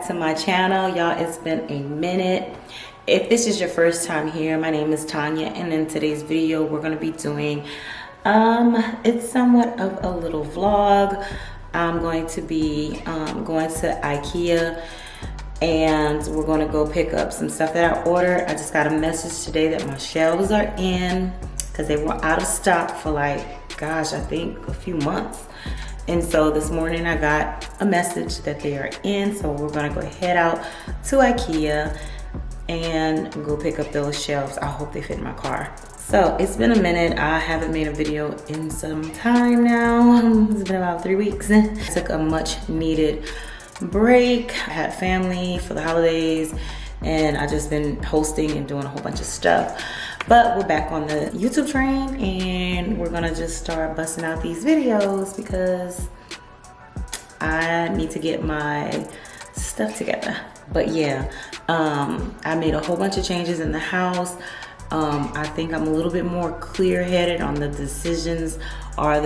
back to my channel, y'all. It's been a minute. If this is your first time here, my name is Tanya, and in today's video we're going to be doing it's somewhat of a little vlog. I'm going to be going to Ikea, and we're going to go pick up some stuff that I ordered. I just got a message today that my shelves are in because they were out of stock for like, gosh, I think a few months. And so this morning I got a message that they are in, so we're gonna go head out to Ikea and go pick up those shelves. I hope they fit in my car. So it's been a minute. I haven't made a video in some time now. It's been about 3 weeks. I took a much needed break. I had family for the holidays, and I just been hosting and doing a whole bunch of stuff. But we're back on the YouTube train, and we're gonna just start busting out these videos because I need to get my stuff together. But yeah, I made a whole bunch of changes in the house. I think I'm a little bit more clear-headed on the decisions, or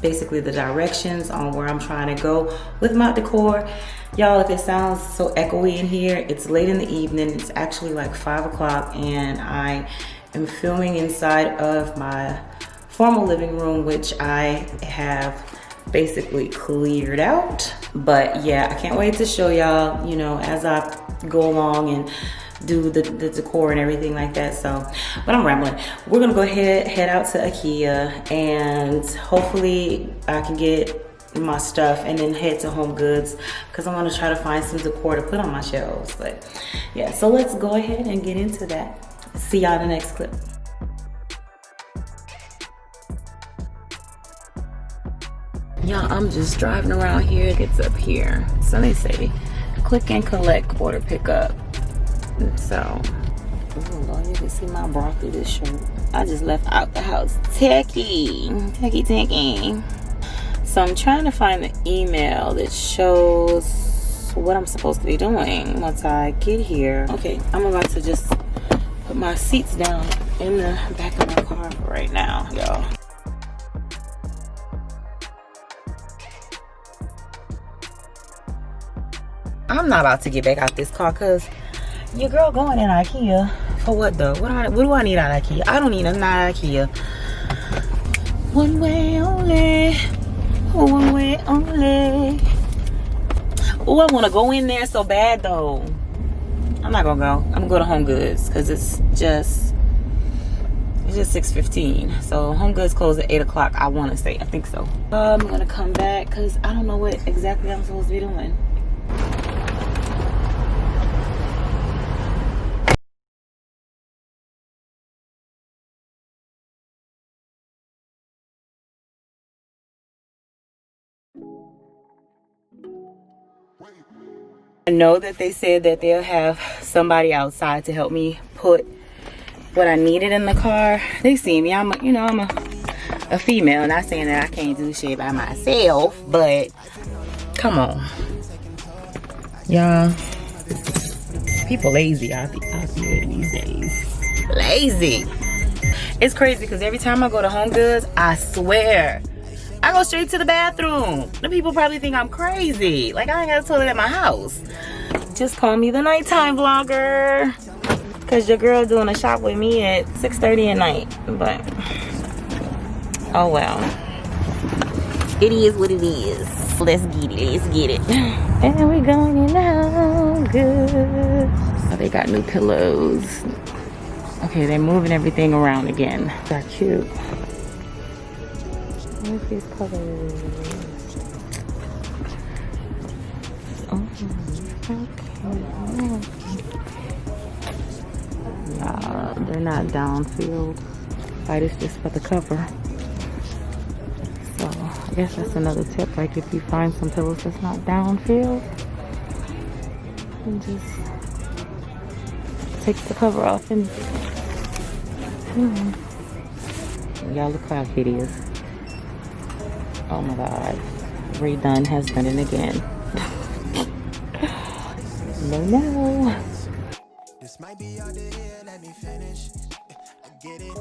basically the directions on where I'm trying to go with my decor. Y'all, if it sounds so echoey in here, it's late in the evening. It's actually like 5 o'clock, and I am filming inside of my formal living room, which I have basically cleared out. But yeah, I can't wait to show y'all, you know, as I go along and do the decor and everything like that. So, but I'm rambling. We're gonna go head out to Ikea, and hopefully I can get my stuff and then head to Homegoods because I want to try to find some decor to put on my shelves. But yeah, so let's go ahead and get into that. See y'all in the next clip. Y'all, I'm just driving around here. It's up here. So they say click and collect, order pickup. So, oh Lord, you can see my bra through this shirt. I just left out the house. Techie. So I'm trying to find the email that shows what I'm supposed to be doing once I get here. Okay, I'm about to just put my seats down in the back of my car for right now, y'all. I'm not about to get back out this car because your girl going in Ikea for what though? What do I need out of Ikea? I don't need nothing out of Ikea. One way only. One way only. Oh, I want to go in there so bad though. I'm not gonna go. I'm gonna go to Homegoods because it's just 6:15. So Homegoods closes at 8 o'clock. I want to say. I think so. I'm gonna come back because I don't know what exactly I'm supposed to be doing. I know that they said that they'll have somebody outside to help me put what I needed in the car. They see me. I'm a female. Not saying that I can't do shit by myself, but come on, y'all. People lazy out here these days. Lazy. It's crazy because every time I go to Homegoods, I swear, I go straight to the bathroom. The people probably think I'm crazy. Like I ain't got a toilet at my house. Just call me the nighttime vlogger. Cause your girl doing a shop with me at 6:30 at night. But oh well. It is what it is. Let's get it. And we're going in now. Good. Oh, they got new pillows. Okay, they're moving everything around again. They're cute. Where's these colors? Oh, okay. Nah, they're not downfield. Right, it's just for the cover. So, I guess that's another tip. Like, if you find some pillows that's not downfield, and just take the cover off and y'all look how hideous. Oh my God, redone has done it again. No. This might be all the year, let me finish. I get it.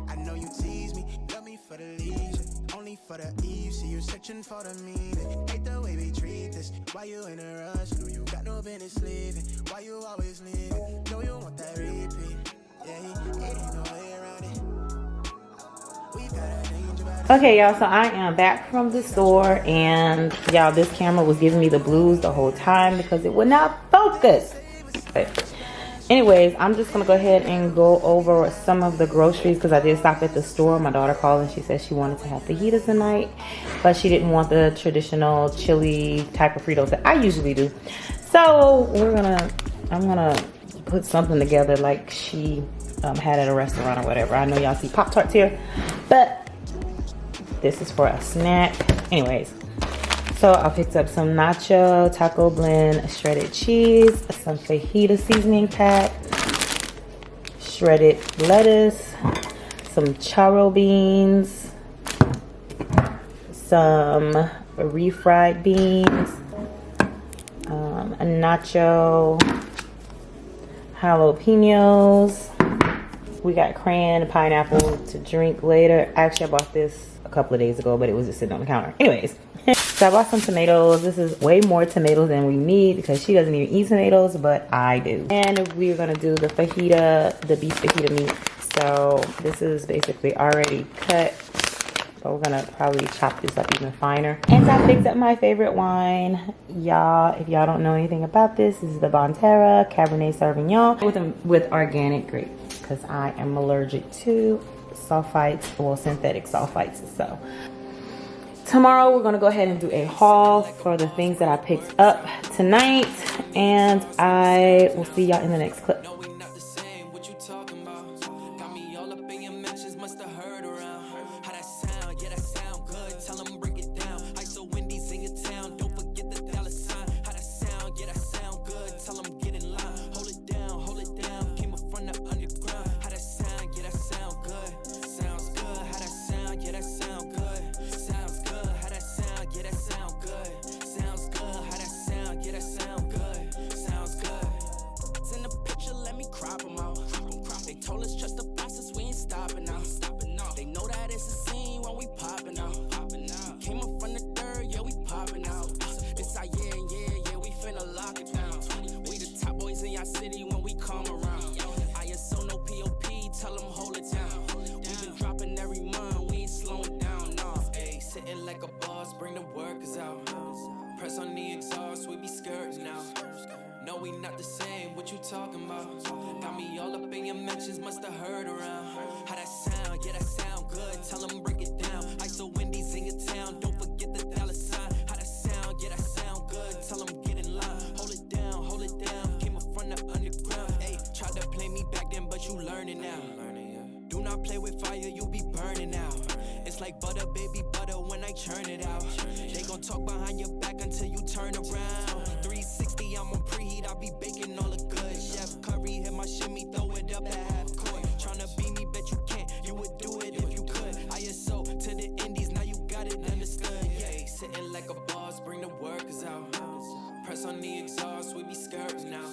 I know you tease me, love me for the leisure. Only for the eve, see you searching for the meaning. Hate the way we treat this. Why you in a rush? Know you got no business leaving. Why you always leaving? Know you want that repeat. Yeah, it ain't no way around it. We got a danger about it. Okay, y'all, so I am back from the store, and y'all, this camera was giving me the blues the whole time because it would not focus. But anyways, I'm just gonna go ahead and go over some of the groceries because I did stop at the store. My daughter called and she said she wanted to have fajitas tonight, but she didn't want the traditional chili type of Fritos that I usually do. So I'm gonna put something together like she had at a restaurant or whatever. I know y'all see Pop-Tarts here, but this is for a snack. Anyways, so I picked up some nacho taco blend shredded cheese, some fajita seasoning pack, shredded lettuce, some charro beans, some refried beans, a nacho jalapenos. We got cran, pineapple to drink later. Actually, I bought this a couple of days ago, but it was just sitting on the counter. Anyways, so I bought some tomatoes. This is way more tomatoes than we need because she doesn't even eat tomatoes, but I do. And we're gonna do the fajita, the beef fajita meat. So this is basically already cut, but we're gonna probably chop this up even finer. And I picked up my favorite wine. Y'all, if y'all don't know anything about this is the Bonterra Cabernet Sauvignon with organic grapes because I am allergic to sulfites, well, synthetic sulfites. So tomorrow we're gonna go ahead and do a haul for the things that I picked up tonight, and I will see y'all in the next clip. Talking about got me all up in your mentions, must have heard around how that sound. Yeah, that sound good. Tell them break it down. ISO Wendy's in your town. Don't forget the dollar sign. How that sound. Yeah, that sound good. Tell them get in line. Hold it down, hold it down. Came up from the underground. Hey, tried to play me back then, but you learning now. Do not play with fire, you be burning out. It's like butter, baby butter when I churn it out. They gon' talk behind your back until you turn around. 360, I'm on preheat. I be baking all the good. Chef Curry hit my shimmy, throw it up at half court. Tryna beat me, bet you can't. You would do it if you could. ISO to the indies, now you got it understood. Yeah, sitting like a boss, bring the workers out. Press on the exhaust, we be skirting now.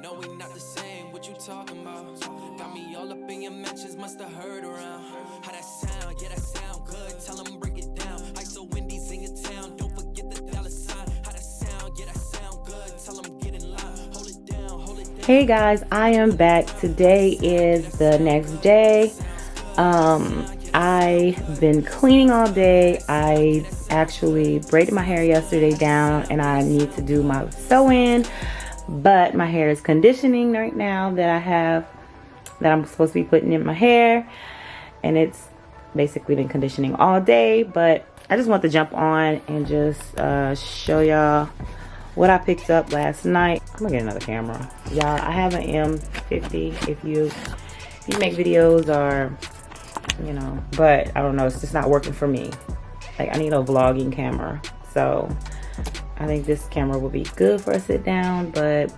No, we not the same, what you talking about? Got me all up in your mentions, must have heard around how that sound. Yeah, that sound good. Tell them break it down. ISO Wendy's in your town. Don't forget the dollar sign. How that sound. Yeah, that sound good. Tell them get in line. Hold it down, hold it down. Hey guys, I am back. Today is the next day. I've been cleaning all day. I actually braided my hair yesterday down and I need to do my sew-in, but my hair is conditioning right now that I'm supposed to be putting in my hair, and it's basically been conditioning all day. But I just want to jump on and just show y'all what I picked up last night. I'm gonna get another camera, y'all. I have an M50 if you make videos or but I don't know, it's just not working for me. Like, I need a vlogging camera, so I think this camera will be good for a sit down, but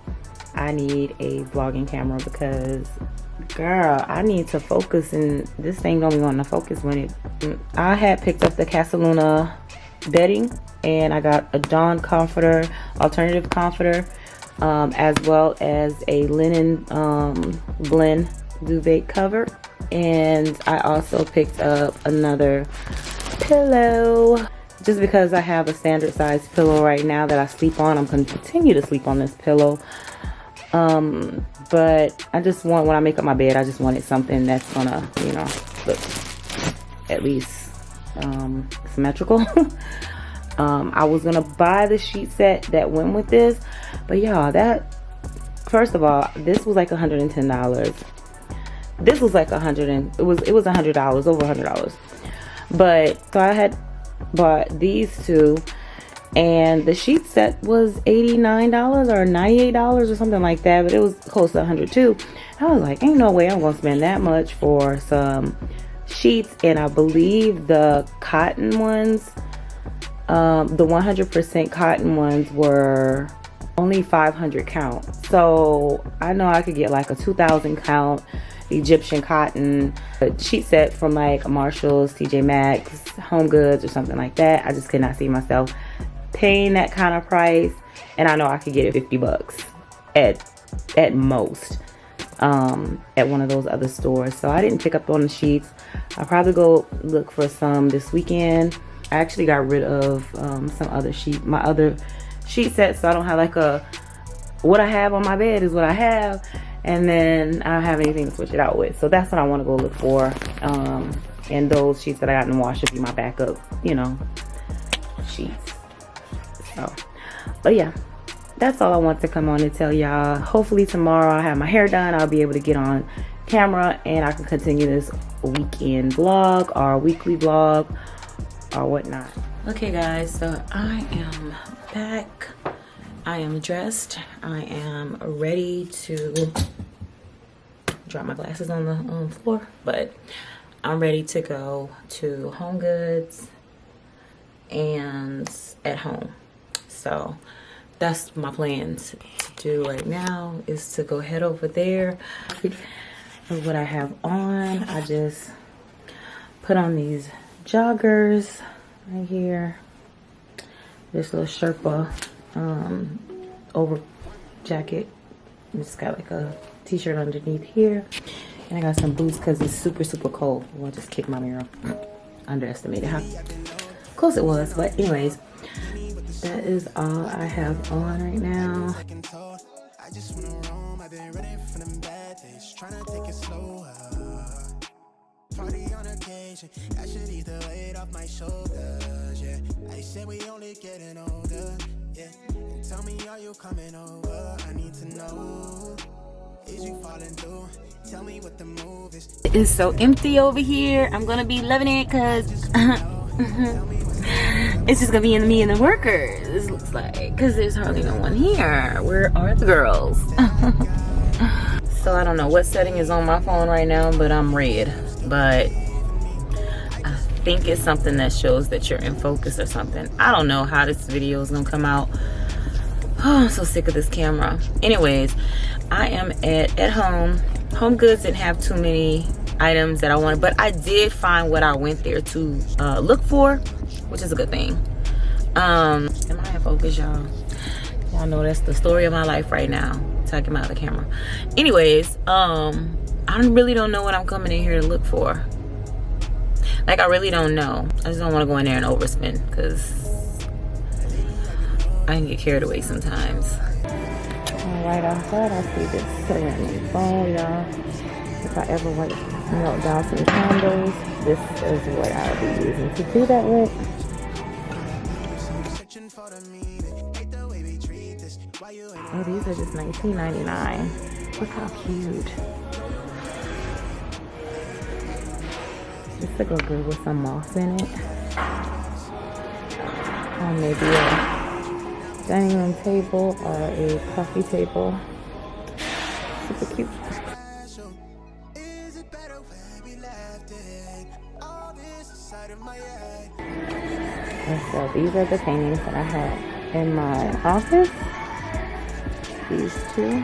I need a vlogging camera because, girl, I need to focus, and this thing don't be wanting to focus when it. I had picked up the Casaluna bedding, and I got a Dawn comforter, alternative comforter, as well as a linen blend duvet cover. And I also picked up another pillow. Just because I have a standard size pillow right now that I sleep on, I'm going to continue to sleep on this pillow. But I just want, when I make up my bed, I just wanted something that's gonna, you know, look at least symmetrical. I was gonna buy the sheet set that went with this, but y'all, that, first of all, this was like $110. This was like it was $100, over $100. But so I had bought these two, and the sheet set was $89 or $98 or something like that, but it was close to $100 too. I was like, ain't no way I'm gonna spend that much for some sheets. And I believe the cotton ones, the 100% cotton ones, were only 500 count. So I know I could get like a 2,000 count Egyptian cotton sheet set from like Marshall's, TJ Maxx, Homegoods, or something like that. I just could not see myself paying that kind of price, and I know I could get it 50 bucks at most at one of those other stores. So I didn't pick up on the sheets. I'll probably go look for some this weekend. I actually got rid of my other sheet sets, so I don't have like what I have on my bed is what I have, and then I don't have anything to switch it out with. So that's what I want to go look for. And those sheets that I got in the wash should be my backup, you know, sheets. So, but yeah, that's all I want to come on and tell y'all. Hopefully tomorrow I have my hair done, I'll be able to get on camera and I can continue this weekend vlog or weekly vlog or whatnot. Okay guys, so I am back. I am dressed. I am ready to drop my glasses on the floor, but I'm ready to go to Homegoods and at home. So that's my plans to do right now, is to go head over there. What I have on, I just put on these joggers right here, this little Sherpa over jacket. It's got like a t-shirt underneath here, and I got some boots because it's super cold. Well, I just kicked my mirror. Underestimated how close it was, but anyways, that is all I have on right now. I just wanna roam, I've been running from them bad things, trying to take it slower. Party on occasion, I should ease the weight off my shoulders, yeah. I said we only getting older, yeah. And tell me, are you coming over? I need to know, is you falling through? Tell me what the move is. It is so empty over here. I'm gonna be loving it because it's just gonna be me and the workers, looks like, because there's hardly no one here. Where are the girls? So I don't know what setting is on my phone right now, but I'm red. But I think it's something that shows that you're in focus or something. I don't know how this video is gonna come out. Oh, I'm so sick of this camera. Anyways, I am at home. Homegoods didn't have too many items that I wanted, but I did find what I went there to look for, which is a good thing. Am I in focus, y'all? Y'all know that's the story of my life right now, talking about the camera. Anyways, I really don't know what I'm coming in here to look for. Like, I really don't know. I just don't want to go in there and overspend, because I can get carried away sometimes. Right outside, I see this ceramic bowl, y'all. If I ever melt down some candles, this is what I'll be using to do that with. Oh, these are just $19.99. Look how cute. This will go good with some moss in it. Or maybe a dining room table or a coffee table. Super cute. And so these are the paintings that I had in my office. These two.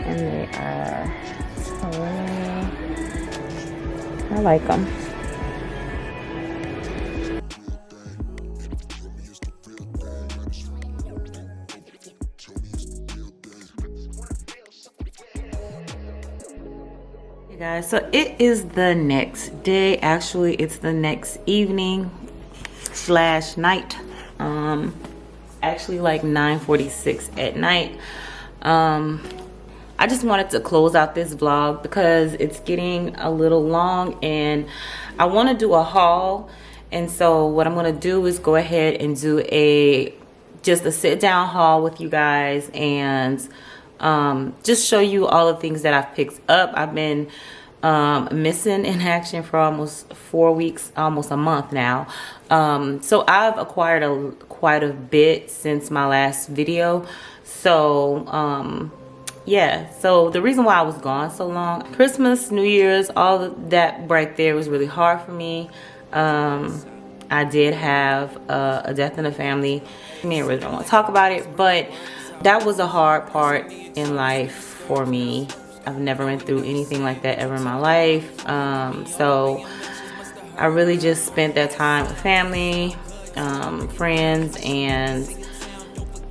And they are, I like them. Hey guys, so it is the next day. Actually, it's the next evening slash night. Actually like 9:46 at night. I just wanted to close out this vlog because it's getting a little long and I want to do a haul. And so what I'm going to do is go ahead and do just a sit down haul with you guys and just show you all the things that I've picked up. I've been missing in action for almost 4 weeks, almost a month now. So I've acquired quite a bit since my last video. So yeah, so the reason why I was gone so long, Christmas, New Year's, all of that right there was really hard for me. I did have a death in the family. I really don't want to talk about it, but that was a hard part in life for me. I've never been through anything like that ever in my life. So I really just spent that time with family, friends, and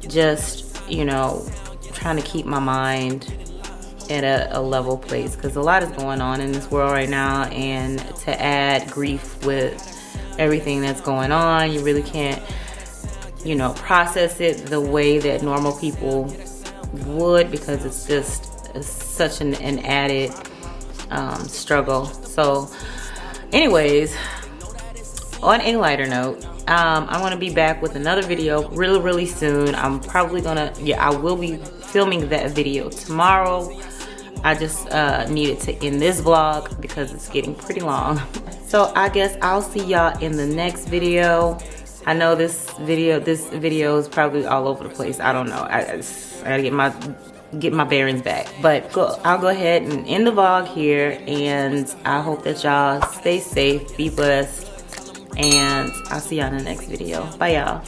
just, you know, trying to keep my mind at a level place, because a lot is going on in this world right now, and to add grief with everything that's going on, you really can't, you know, process it the way that normal people would, because it's such an added struggle. So anyways, on a lighter note, I'm gonna be back with another video really soon. I'm probably gonna, I will be filming that video tomorrow. I just needed to end this vlog because it's getting pretty long. So I guess I'll see y'all in the next video. I know this video is probably all over the place. I don't know. I gotta get my bearings back. But I'll go ahead and end the vlog here, and I hope that y'all stay safe, be blessed, and I'll see y'all in the next video. Bye y'all.